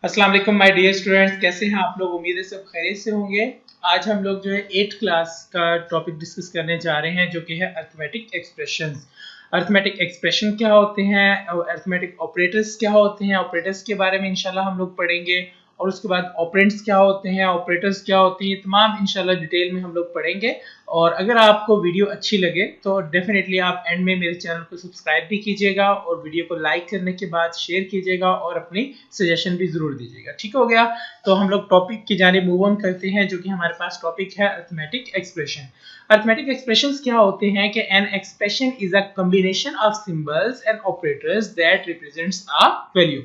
अस्सलाम वालेकुम my dear students, कैसे हैं आप लोग। उम्मीद है सब खैरियत से होंगे। आज हम लोग जो है 8th क्लास का टॉपिक डिस्कस करने जा रहे हैं जो कि है अरिथमेटिक एक्सप्रेशंस। अरिथमेटिक एक्सप्रेशन क्या होते हैं और अरिथमेटिक ऑपरेटर्स क्या होते हैं, ऑपरेटर्स के बारे में इंशाल्लाह हम लोग पढ़ेंगे। और उसके बाद ऑपरेंड्स क्या होते हैं, ऑपरेटर्स क्या होते हैं, ये तमाम इंशाल्लाह डिटेल में हम लोग पढ़ेंगे। और अगर आपको वीडियो अच्छी लगे तो डेफिनेटली आप एंड में मेरे चैनल को सब्सक्राइब भी कीजिएगा और वीडियो को लाइक करने के बाद शेयर कीजिएगा और अपनी सजेशन भी जरूर दीजिएगा। ठीक हो गया, तो हम लोग टॉपिक की जाने मूव ऑन करते हैं जो कि हमारे पास टॉपिक है अरिथमेटिक एक्सप्रेशन। अरिथमेटिक एक्सप्रेशंस क्या होते हैं कि an expression is a combination of symbols and operators that represents a value.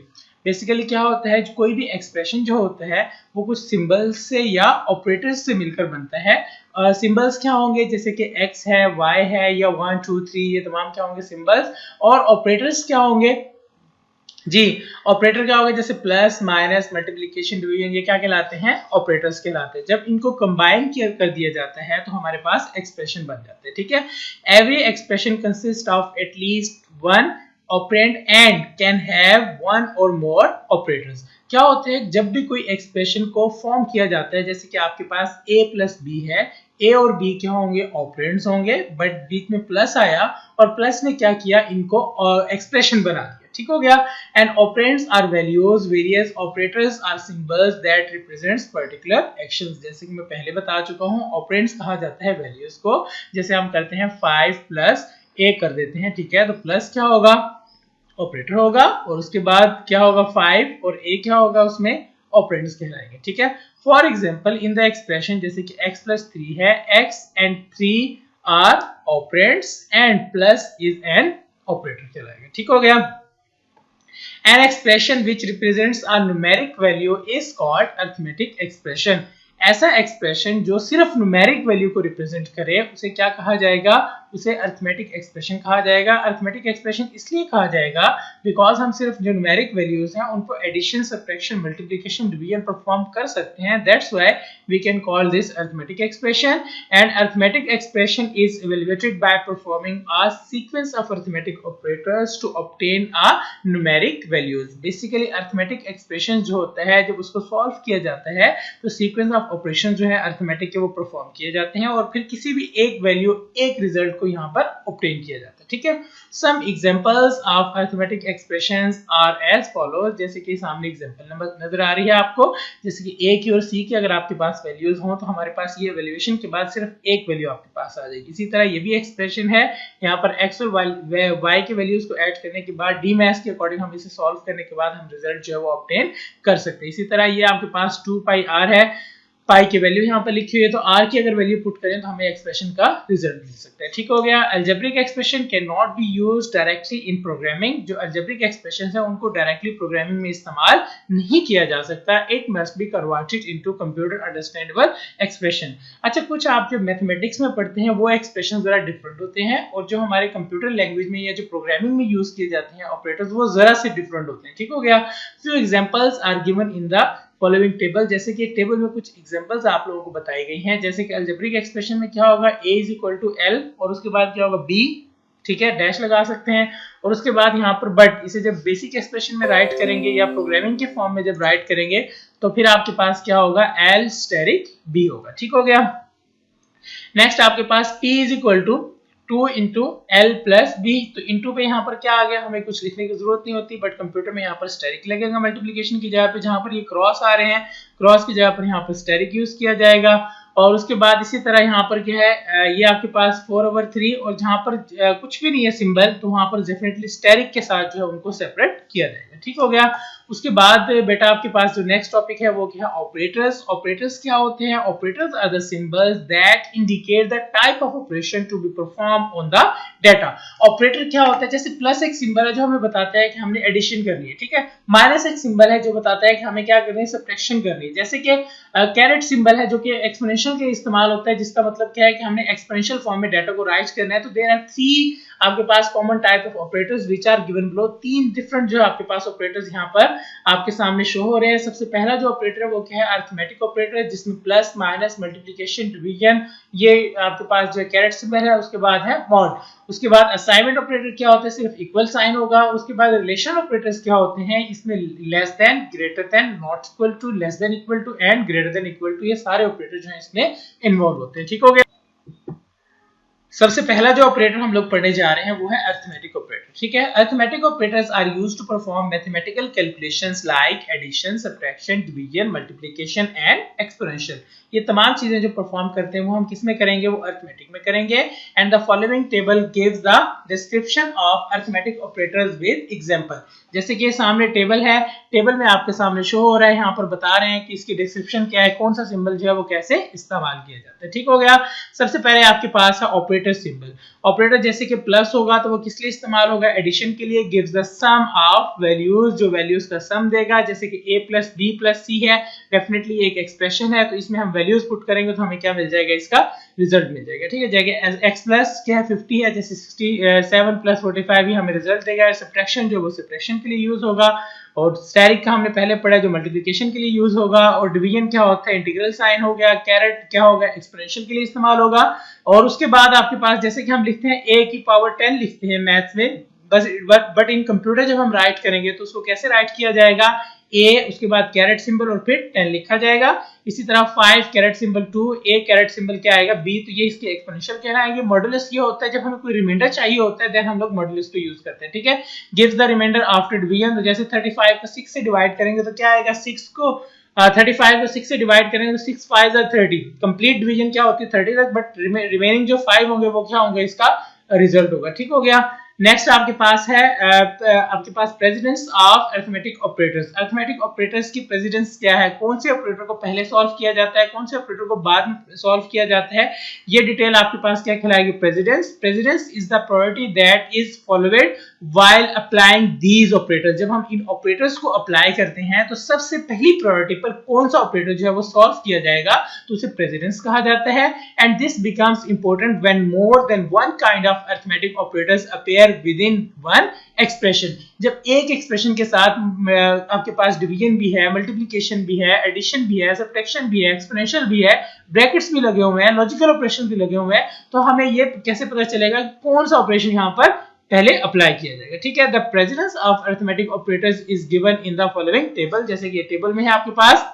Basically क्या होता है, कोई भी एक्सप्रेशन जो होता है वो कुछ सिंबल्स से या ऑपरेटर्स से मिलकर बनता है। सिंबल्स क्या होंगे, जैसे कि x है, y है या 1 2 3, ये तमाम क्या होंगे सिंबल्स। और ऑपरेटर्स क्या होंगे जी, ऑपरेटर क्या होगा, जैसे प्लस माइनस मल्टीप्लिकेशन डिवीजन, ये क्या कहलाते हैं, ऑपरेटर्स कहलाते हैं। जब इनको कंबाइन कर दिया जाता है तो हमारे पास एक्सप्रेशन बन जाते हैं। ठीक है, every expression consist of at least one operand and can have one और मोर ऑपरेटर्स। क्या होते हैं, जब भी कोई एक्सप्रेशन को फॉर्म किया जाता है, जैसे कि आपके पास a प्लस बी है, a और b क्या होंगे, ऑपरेंड्स होंगे, बट बीच में प्लस आया और प्लस ने क्या किया, इनको एक्सप्रेशन बना दिया। ठीक हो गया। And operands are values, various operators are symbols that represents particular actions. जैसे कि मैं पहले बता चुका हूं, ऑपरेंड्स कहा जाता है वैल्यूज को। जैसे हम करते हैं 5 प्लस a कर देते हैं, ठीक है, तो प्लस क्या होगा, ऑपरेटर होगा, और उसके बाद क्या होगा 5 और a क्या होगा, उसमें ऑपरेंड्स कहलाएंगे। ठीक है, for example in the expression जैसे कि x प्लस 3 है, x and 3 are operands and plus is an operator कहलाएगा। ठीक हो गया। An expression which represents a numeric value is called arithmetic expression. ऐसा एक्सप्रेशन जो सिर्फ न्यूमेरिक वैल्यू को रिप्रेजेंट करे उसे क्या कहा जाएगा, उसे अरिथमेटिक एक्सप्रेशन कहा जाएगा। अरिथमेटिक एक्सप्रेशन इसलिए कहा जाएगा बिकॉज हम सिर्फ जो न्यूमेरिक वैल्यूज हैं उनको addition, subtraction, multiplication, division perform कर सकते हैं। That's why we can call this arithmetic expression. And arithmetic expression is evaluated by performing a sequence of arithmetic operators to obtain a numeric values. Basically arithmetic expression जो होता है, जब उसको solve किया जाता है तो सीक्वेंस ऑफ ऑपरेशन जो है अरिथमेटिक के वो परफॉर्म किए जाते हैं और फिर किसी भी एक वैल्यू, एक रिजल्ट को यहाँ पर ऑब्टेन किया जाता है। ठीक है, some examples of arithmetic expressions are as follows. जैसे कि सामने एग्जांपल नंबर नजर आ रही है आपको, जैसे कि a की और c की अगर आपके पास वैल्यूज हो तो हमारे पास ये वैल्यूएशन के बाद सिर्फ एक वैल्यू आपके पास आ जाएगी। इसी तरह ये भी एक्सप्रेशन है, यहाँ पर x और y के वैल्यूज को ऐड करने के बाद डी मैथ्स के अकॉर्डिंग हम इसे सॉल्व करने के बाद हम रिजल्ट जो है वो ऑब्टेन कर सकते हैं। इसी तरह ये आपके पास 2 पाई r है, पाई की वैल्यू यहाँ पर लिखी हुई है, तो r की अगर वैल्यू पुट करें तो हमें एक्सप्रेशन का रिजल्ट मिल सकता है। ठीक हो गया। Algebraic expression can not be used directly in programming. जो अलजेब्रिक एक्सप्रेशन है उनको डायरेक्टली प्रोग्रामिंग में इस्तेमाल नहीं किया जा सकता। It must be converted into computer understandable expression. अच्छा, कुछ आप जो मैथमेटिक्स में पढ़ते हैं वो एक्सप्रेशन जरा डिफरेंट होते हैं और जो हमारे कंप्यूटर लैंग्वेज में या जो प्रोग्रामिंग में यूज किए जाते हैं ऑपरेटर्स, वो जरा से डिफरेंट होते हैं। ठीक हो गया। Few examples are given in the following table. जैसे कि टेबल में कुछ एग्जांपल्स आप लोगों को बताई गई हैं। जैसे कि अलजेब्रिक एक्सप्रेशन में क्या होगा, a is equal to l और उसके बाद क्या होगा b, ठीक है, डैश लगा सकते हैं, और उसके बाद यहाँ पर बट। इसे जब बेसिक एक्सप्रेशन में राइट करेंगे या प्रोग्रामिंग के फॉर्म में जब राइट करेंगे तो फिर आपके पास क्या होगा, l स्टेरिक b होगा। ठीक हो गया। नेक्स्ट आपके पास p is equal to 2 into L plus B. तो इंटू पे यहाँ पर क्या आ गया, हमें कुछ लिखने की जरूरत नहीं होती, बट कंप्यूटर में यहाँ पर स्टेरिक लगेगा मल्टीप्लिकेशन की जगह पे। जहाँ पर ये क्रॉस आ रहे हैं, क्रॉस की जगह पर यहाँ पर स्टेरिक यूज किया जाएगा। और उसके बाद इसी तरह यहाँ पर क्या है, ये आपके पास 4/3 और जहाँ पर कुछ भी नहीं है सिंबल, तो वहां पर डेफिनेटली स्टेरिक के साथ जो है उनको सेपरेट किया जाएगा। ठीक हो गया। उसके बाद बेटा आपके पास जो नेक्स्ट टॉपिक है वो क्या है, ऑपरेटर्स। ऑपरेटर्स क्या होते हैं, operators are the symbols that indicate the type of operation to be perform on the data. Operator क्या होता है, जैसे प्लस एक सिंबल है जो हमें बताता है कि हमने एडिशन करनी है, ठीक है। माइनस एक सिंबल है जो बताता है कि हमें क्या करनी है, सब्ट्रैक्शन करनी है। जैसे कि कैरेट सिंबल है जो कि एक्सपोनेंशियल के इस्तेमाल होता है, जिसका मतलब क्या है कि हमने एक्सपोनेंशियल फॉर्म में डाटा को राइट करना है। तो देयर आर 3 आपके पास common type of operators which are given below, 3 different जो आपके पास ऑपरेटर्स यहाँ पर आपके सामने शो हो रहे हैं। सबसे पहला जो ऑपरेटर है वो क्या है, अरिथमेटिक ऑपरेटर है, जिसमें प्लस माइनस मल्टीप्लिकेशन डिवीजन ये आपके पास जो कैरेट सिंबल है। उसके बाद है मॉड। उसके बाद असाइनमेंट ऑपरेटर क्या होता है, सिर्फ इक्वल साइन होगा। उसके बाद रिलेशन ऑपरेटर्स क्या होते हैं, इसमें less than, greater than, not equal to, less than equal to and greater than equal to, ये सारे ऑपरेटर जो है इसमें इन्वॉल्व होते हैं। ठीक हो गया। सबसे पहला जो ऑपरेटर हम लोग पढ़ने जा रहे हैं वो है अरिथमेटिक ऑपरेटर। ठीक है, arithmetic operators are used to perform mathematical calculations like addition, subtraction, division, multiplication and exponential. ये तमाम चीजें जो परफॉर्म करते हैं वो हम किस में करेंगे, वो अरिथमेटिक में करेंगे। And the following table gives the description of arithmetic operators with example. जैसे कि सामने टेबल है, टेबल में आपके सामने शो हो रहा है, यहाँ पर बता रहे हैं कि इसकी डिस्क्रिप्शन क्या है, कौन सा सिंबल जो है वो कैसे इस्तेमाल किया जाता है। ठीक हो गया। सबसे पहले आपके पास है ऑपरेटर सिंबल। ऑपरेटर जैसे कि प्लस होगा तो वो किस लिए इस्तेमाल होगा, एडिशन के लिए। Gives the sum of values, जो वैल्यूज का सम देगा। जैसे कि a plus B plus C है, डेफिनेटली एक एक्सप्रेशन है, तो इसमें हम वैल्यूज पुट करेंगे तो हमें क्या मिल जाएगा, इसका रिजल्ट मिल जाएगा। ठीक है, जगह x प्लस क्या है 50 है, जैसे 67 प्लस 45 ही हमें रिजल्ट देगा। सब्ट्रैक्शन जो वो सब्ट्रैक्शन के लिए यूज होगा, और स्टेरिक का हमने पहले पढ़ा जो मल्टीप्लिकेशन के लिए यूज होगा। और डिवीजन क्या होता है, इंटीग्रल साइन हो गया। कैरेट क्या होगा, एक्सपोनेंशियल के लिए इस्तेमाल होगा। और उसके बाद आपके पास जैसे कि हम लिखते हैं a की पावर 10 लिखते हैं मैथ्स में, बट इन कंप्यूटर जब हम राइट करेंगे तो उसको कैसे राइट किया जाएगा, a उसके बाद कैरेट सिंबल और फिर 10 लिखा जाएगा। इसी तरह 5 carat symbol 2, a carat symbol क्या आएगा b, तो ये इसके एक्सपोनेंशियल कहलाएंगे। मॉडुलस ये होता है जब हमें कोई रिमाइंडर चाहिए होता है, देन हम लोग मॉडुलस को यूज करते हैं। ठीक है, gives the remainder after division. तो जैसे 35 को 6 से डिवाइड करेंगे तो क्या आएगा, 6 को 35 को 6 से डिवाइड करेंगे तो 6 5 are 30। कंप्लीट डिवीजन क्या होती है 30 तक, बट रिमेनिंग जो 5 होंगे वो क्या होंगे, इसका रिजल्ट होगा। ठीक हो गया। नेक्स्ट आपके पास है आपके पास precedence of arithmetic operators. Arithmetic operators की प्रेसिडेंस क्या है, कौन से ऑपरेटर को पहले सॉल्व किया जाता है, कौन से ऑपरेटर को बाद में सॉल्व किया जाता है, ये डिटेल आपके पास क्या कहलाएगी, precedence. Precedence is the priority that is followed while applying these operators. जब हम इन ऑपरेटर्स को अप्लाई करते हैं तो सबसे पहली प्रायोरिटी पर कौन सा ऑपरेटर जो है वो सॉल्व किया जाएगा तो उसे प्रेसिडेंस कहा जाता है। And this becomes important when more than one kind of arithmetic operators appear within one expression. जब एक एक्सप्रेशन के साथ आपके पास डिवीजन भी है, मल्टीप्लिकेशन भी है, एडिशन भी है, सब्ट्रैक्शन भी है, एक्सपोनेंशियल भी है, ब्रैकेट्स भी लगे हुए हैं, लॉजिकल ऑपरेशन भी लगे हुए हैं, तो हमें ये कैसे पता चलेगा कौन सा ऑपरेशन यहाँ पर पहले अप्लाई किया जाएगा। ठीक है, the precedence of arithmetic operators is given in the following table. जैसे कि ये टेबल में है आपके पास,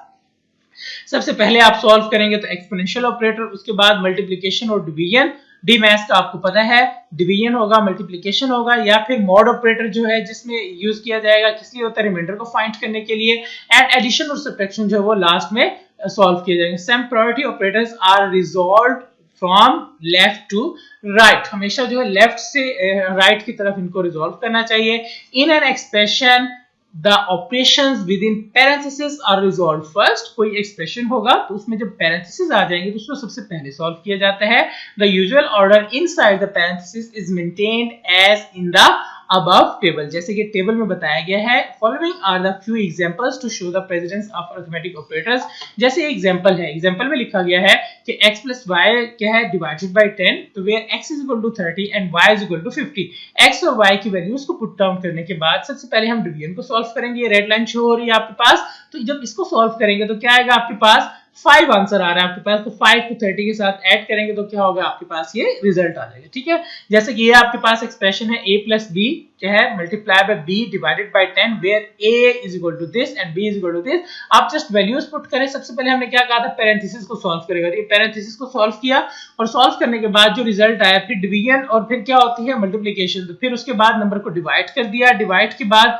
सबसे पहले आप सॉल्व करेंगे तो एक्सपोनेंशियल ऑपरेटर, उसके बाद मल्टीप्लिकेशन और डिवीजन। डी मैथ्स का आपको पता है, डिवीजन होगा, मल्टीप्लिकेशन होगा, या फिर मॉड ऑपरेटर जो है जिसमें यूज किया जाएगा किस लिए होता है, रिमाइंडर को फाइंड करने के लिए। एंड एडिशन और सब्ट्रैक्शन जो है वो लास्ट में सॉल्व किए जाएंगे। Some priority operators are resolved from left to right. हमेशा जो है लेफ्ट से राइट की तरफ इनको रिजॉल्व करना चाहिए। In an expression the operations within parentheses are resolved first। कोई एक्सप्रेशन होगा तो उसमें जब parentheses आ जाएंगे तो उसको सबसे पहले सॉल्व किया जाता है। The usual order inside the parentheses is maintained as in the above table। जैसे कि टेबल में बताया गया है, following are the few examples to show the presence of arithmetic operators। जैसे एग्जांपल है, एग्जांपल में लिखा गया है कि x plus y क्या है, divided by 10, तो where x is equal to 30 and y is equal to 50। x और y की वैल्यूज को पुट डाउन करने के बाद सबसे पहले हम डिवीजन को सॉल्व करेंगे। ये रेड लाइन शो हो रही है आपके पास, तो जब इसको सॉल्व करेंगे तो क्या आएगा आपके पास, 5 आंसर आ रहा है आपके पास, तो 5 को 30 के साथ ऐड करेंगे तो क्या होगा आपके पास, ये रिजल्ट आ जाएगा। ठीक है, जैसे कि ये आपके पास एक्सप्रेशन है a प्लस बी क्या है, multiply by b divided by 10 where a is equal to this and b is equal to this. आप जस्ट वैल्यूज पुट करें। सबसे पहले हमने क्या कहा था, पैरेंथेसिस को सॉल्व करेगा, ये पैरेंथेसिस को सॉल्व किया और सॉल्व करने के बाद जो रिजल्ट आया, फिर डिवीजन और फिर क्या होती है मल्टीप्लिकेशन, तो फिर उसके बाद नंबर को डिवाइड कर दिया, डिवाइड के बाद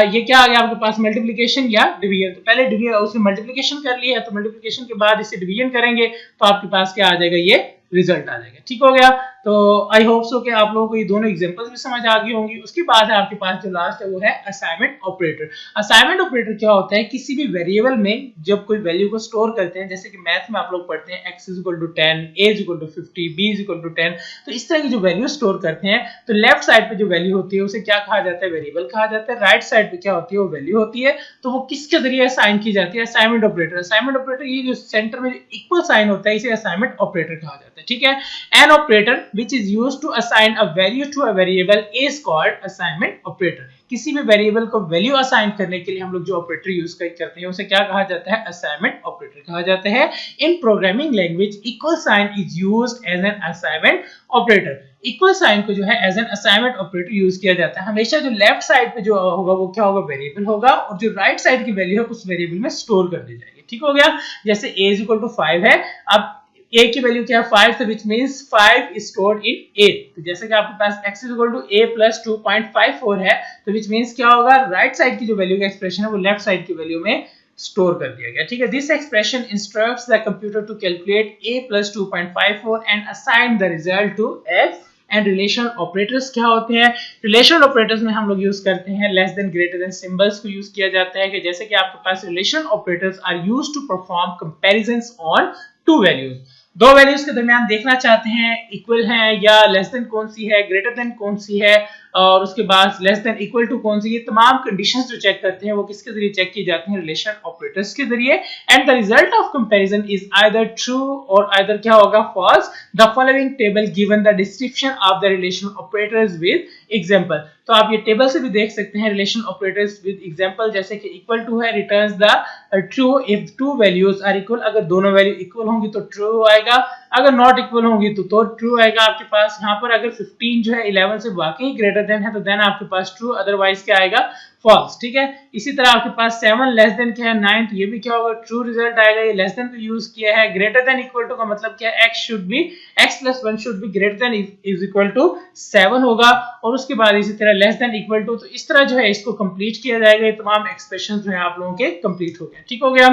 ये क्या आ गया आपके पास, मल्टीप्लिकेशन या डिवीजन। तो पहले डिवीजन उसने मल्टीप्लिकेशन कर लिया है, तो मल्टीप्लिकेशन के बाद इसे डिवीजन करेंगे तो आपके पास क्या आ जाएगा, ये रिजल्ट आ जाएगा। ठीक हो गया। तो आई होप सो कि आप लोगों को ये दोनों एग्जांपल्स भी समझ आ गई होंगी। उसके बाद है आपके पास जो लास्ट है वो है असाइनमेंट ऑपरेटर। असाइनमेंट ऑपरेटर क्या होता है, किसी भी वेरिएबल में जब कोई वैल्यू को स्टोर करते हैं, जैसे कि मैथ में आप लोग पढ़ते हैं x = 10, a = 50, b = 10, तो इस तरह की जो वैल्यू स्टोर करते हैं तो लेफ्ट साइड पे जो वैल्यू होती है उसे क्या कहा जाता है, वेरिएबल कहा जाता है। राइट साइड पे क्या होती है, वो वैल्यू होती है। तो वो किसके जरिए असाइन की जाती है, असाइनमेंट ऑपरेटर। असाइनमेंट ऑपरेटर ये जो सेंटर में इक्वल साइन होता है इसे असाइनमेंट ऑपरेटर कहा जाता है। ठीक है, an operator which is used to assign a value to a variable is called assignment operator. किसी भी वेरिएबल को वैल्यू असाइन करने के लिए हम लोग जो ऑपरेटर यूज करते हैं उसे क्या कहा जाता है, असाइनमेंट ऑपरेटर कहा जाता है. In programming language equal sign is used as an assignment operator. Equal sign को जो है as an assignment operator use किया जाता है. हमेशा जो लेफ्ट साइड पे जो होगा वो क्या होगा, वेरिएबल होगा, और जो राइट साइड की वैल्यू है उस वेरिएबल में स्टोर कर दी जाएगी. ठीक हो गया. जैसे a इज इक्वल टू 5 है, अब a की वैल्यू क्या है 5, तो which means 5 is stored in a. तो जैसे कि आपके पास x is equal to a plus 2.54 है, तो विच मींस क्या होगा, राइट साइड की जो वैल्यू का एक्सप्रेशन है वो लेफ्ट साइड की वैल्यू में स्टोर कर दिया गया. ठीक है. This expression instructs the computer to calculate a plus 2.54 and assign the result to x. And relational operators क्या होते हैं, रिलेशनल ऑपरेटर्स में हम लोग यूज करते हैं less than greater than symbols को यूज किया जाता है, कि जैसे कि आपके पास relational operators are used to perform comparisons on two values. दो वैल्यूज के दरमियान देखना चाहते हैं इक्वल है या लेस देन कौन सी है, ग्रेटर देन कौन सी है, और उसके बाद लेस देन इक्वल टू कौन सी. ये तमाम कंडीशंस जो चेक करते हैं वो किसके जरिए चेक की जाती हैं, रिलेशन ऑपरेटर्स के जरिए. And the result of comparison is either true or either क्या होगा, false. The following table given the description of the relation operators with example. तो आप ये टेबल से भी देख सकते हैं रिलेशन ऑपरेटर्स विद एग्जांपल. जैसे कि इक्वल टू है, returns the true if two values are equal. अगर दोनों वैल्यू इक्वल होंगी तो ट्रू आएगा, अगर नॉट इक्वल होंगी तो ट्रू आएगा आपके पास. यहाँ पर अगर 15 जो है 11 से वाकई ग्रेटर देन है तो देन आपके पास ट्रू, अदरवाइज क्या आएगा, फॉल्स. ठीक है. इसी तरह आपके पास 7 लेस देन क्या है 9, तो ये भी क्या होगा, ट्रू रिजल्ट आएगा. ये लेस देन को यूज किया है. ग्रेटर देन इक्वल टू का मतलब क्या है, x should be x plus 1 should be greater than is equal to 7 होगा. और उसके बाद इसी तरह लेस देन इक्वल टू. तो इस तरह जो है इसको कंप्लीट किया जाएगा. ये तमाम एक्सप्रेशन जो है आप लोगों के कंप्लीट हो गए. ठीक हो गया.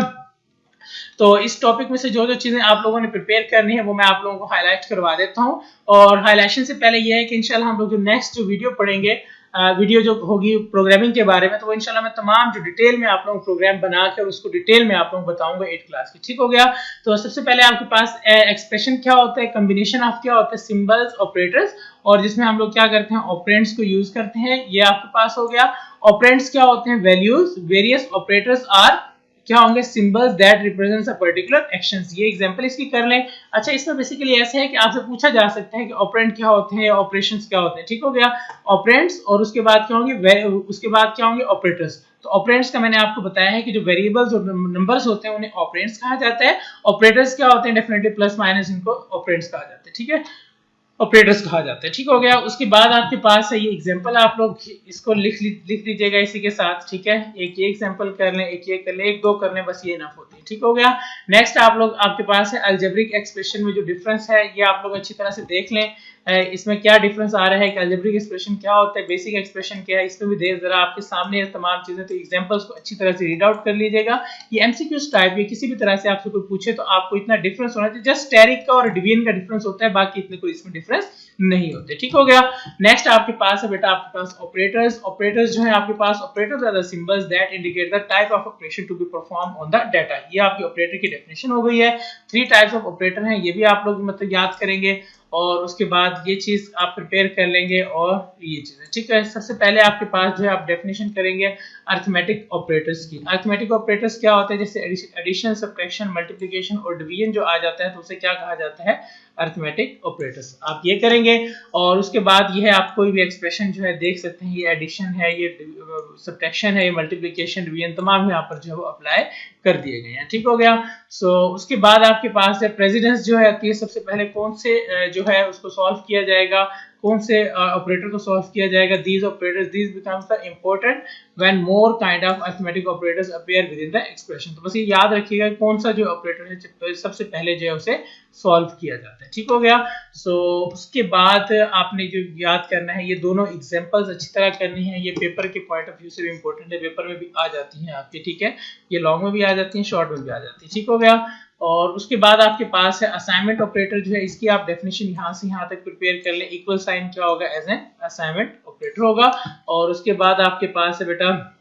तो इस टॉपिक में से जो जो चीजें आप लोगों ने प्रिपेयर करनी है वो मैं आप लोगों को हाईलाइट करवा देता हूँ. और हाईलाइटेशन से पहले ये है कि इंशाल्लाह हम लोग जो नेक्स्ट जो वीडियो पढ़ेंगे, वीडियो जो होगी प्रोग्रामिंग के बारे में, तो वो इंशाल्लाह मैं तमाम जो डिटेल में आप लोगों को प्रोग्राम बनाकर उसको डिटेल में आप लोगों को बताऊंगा 8 क्लास की. ठीक हो गया. तो सबसे पहले आपके पास एक्सप्रेशन क्या होता है, कॉम्बिनेशन ऑफ क्या होता है, सिंबल्स, ऑपरेटर्स, और जिसमें हम लोग क्या करते हैं, ऑपरेंड्स को यूज करते हैं. ये आपके पास हो गया. ऑपरेंड्स क्या होते हैं, वैल्यूज. वेरियस ऑपरेटर्स आर क्या होंगे, symbols that represents a particular actions. ये एग्जांपल इसकी कर लें. अच्छा, इसमें बेसिकली ऐसे है कि आपसे पूछा जा सकता है कि ऑपरेंड क्या होते हैं, ऑपरेशंस क्या होते हैं. ठीक हो गया. ऑपरेंड्स, और उसके बाद क्या होंगे, उसके बाद क्या होंगे, ऑपरेटर्स. तो ऑपरेंड्स का मैंने आपको बताया है कि जो वेरिएबल्स और नंबर्स होते हैं उन्हें ऑपरेंड्स कहा जाता है. ऑपरेटर्स क्या होते हैं, डेफिनेटली प्लस माइनस, इनको ऑपरेंड्स कहा जाता है. ठीक है, ऑपरेटर्स कहा जाता है. ठीक हो गया. उसके बाद आपके पास है ये एग्जांपल, आप लोग इसको लिख लीजिएगा इसी के साथ. ठीक है, एक ये एग्जांपल कर लें, एक ये कर लें, एक दो कर लें, बस ये इनफ होती है. ठीक हो गया. नेक्स्ट आपके पास है अलजेब्रिक एक्सप्रेशन में जो डिफरेंस है ये आप लोग अच्छी तरह से देख लें. इसमें क्या डिफरेंस आ रहा है कि अलजेब्रिक एक्सप्रेशन क्या होता है, बेसिक एक्सप्रेशन क्या है, इसमें भी देर जरा आपके सामने है तमाम चीजें. तो एग्जांपल्स को अच्छी तरह से रीड आउट कर लीजिएगा. ये एमसीक्यूज टाइप है, किसी भी तरह से आपसे कोई पूछे तो आपको इतना डिफरेंस होना चाहिए. जस्ट स्टेरिक का और डिवीजन का डिफरेंस होता है, बाकी इतने कोई इसमें डिफरेंस नहीं होते. ठीक हो गया. नेक्स्ट आपके पास है बेटा आपके पास ऑपरेटर्स. ऑपरेटर्स जो है आपके पास, operators are the symbols that indicate the type of operation to be perform on the data. ये आपकी ऑपरेटर की डेफिनेशन हो गई है. 3 टाइप्स ऑफ ऑपरेटर हैं, ये भी आप लोग मतलब याद करेंगे, और उसके बाद ये चीज आप प्रिपेयर कर लेंगे और ये चीजें. ठीक है. सबसे पहले आपके पास जो है आप डेफिनेशन करेंगे अरिथमेटिक ऑपरेटर्स की. अरिथमेटिक ऑपरेटर्स क्या होते हैं, जैसे एडिशन, सब्ट्रैक्शन, मल्टीप्लिकेशन और डिवीजन जो आ जाता है तो उसे क्या कहा जाता है, अरिथमेटिक ऑपरेटर्स. आप ये करेंगे. और उसके बाद ये है, आप कोई भी एक्सप्रेशन जो है देख सकते हैं, ये एडिशन है, ये सब्ट्रैक्शन है, ये मल्टीप्लिकेशन, डिवीजन, तमाम यहाँ पर जो है वो अप्लाई कर दिए गए हैं. ठीक हो गया. उसके बाद आपके पास है प्रेसिडेंस जो है, सबसे पहले कौन से जो है उसको सॉल्व किया जाएगा, कौन से ऑपरेटर को सॉल्व किया जाएगा. These operators, these becomes the important when more kind of arithmetic operators appear with in the expression. तो बस ये याद रखिएगा कौन सा जो ऑपरेटर है सबसे पहले जो है उसे सॉल्व किया जाता है. ठीक हो गया. उसके बाद आपने जो याद करना है, ये दोनों एग्जांपल्स अच्छी तरह करनी है. ये पेपर के पॉइंट ऑफ व्यू से भी इंपॉर्टेंट है, पेपर में भी आ जाती हैं आपके. ठीक है, ये लॉन्ग में भी आ जाती हैं, शॉर्ट में भी आ जाती है. ठीक हो गया. और उसके बाद आपके पास है असाइनमेंट ऑपरेटर जो है, इसकी आप डेफिनेशन यहाँ से यहाँ तक प्रिपेयर कर लें. इक्वल साइन क्या होगा, एज एन असाइनमेंट ऑपरेटर होगा. और उसके बाद आपके पास है बेटा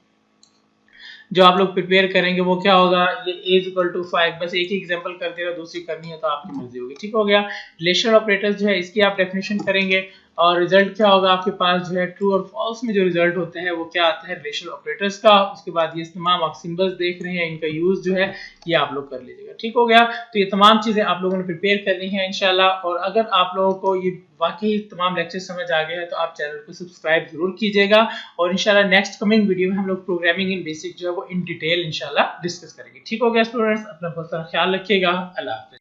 जो आप लोग प्रिपेयर करेंगे वो क्या होगा, ये a इज इक्वल टू 5. बस एक ही एग्जांपल कर देगा, दूसरी करनी है तो आपकी मर्जी होगी. ठीक हो गया. रिलेशनल ऑपरेटर्स जो है इसकी आप डेफिनेशन करेंगे. और रिजल्ट क्या होगा आपके पास जो है ट्रू और फॉल्स में जो रिजल्ट होते हैं वो क्या आता है रिलेशनल ऑपरेटर्स का। उसके बाद ये तमाम आप सिंबल्स देख रहे हैं इनका यूज जो है ये आप लोग कर लीजिएगा। ठीक हो गया। तो ये तमाम चीजें आप लोगों ने प्रिपेयर करनी है इंशाल्लाह। और अगर आप लोगों को ये वाकई तमाम लेक्चर समझ आ गए हैं तो आप चैनल को सब्सक्राइब जरूर कीजिएगा। और इंशाल्लाह नेक्स्ट कमिंग वीडियो में हम लोग प्रोग्रामिंग इन बेसिक जो है वो इन डिटेल इंशाल्लाह डिस्कस करेंगे। ठीक हो गया स्टूडेंट्स, अपना बहुत सारा ख्याल रखिएगा। अल्लाह हाफिज़।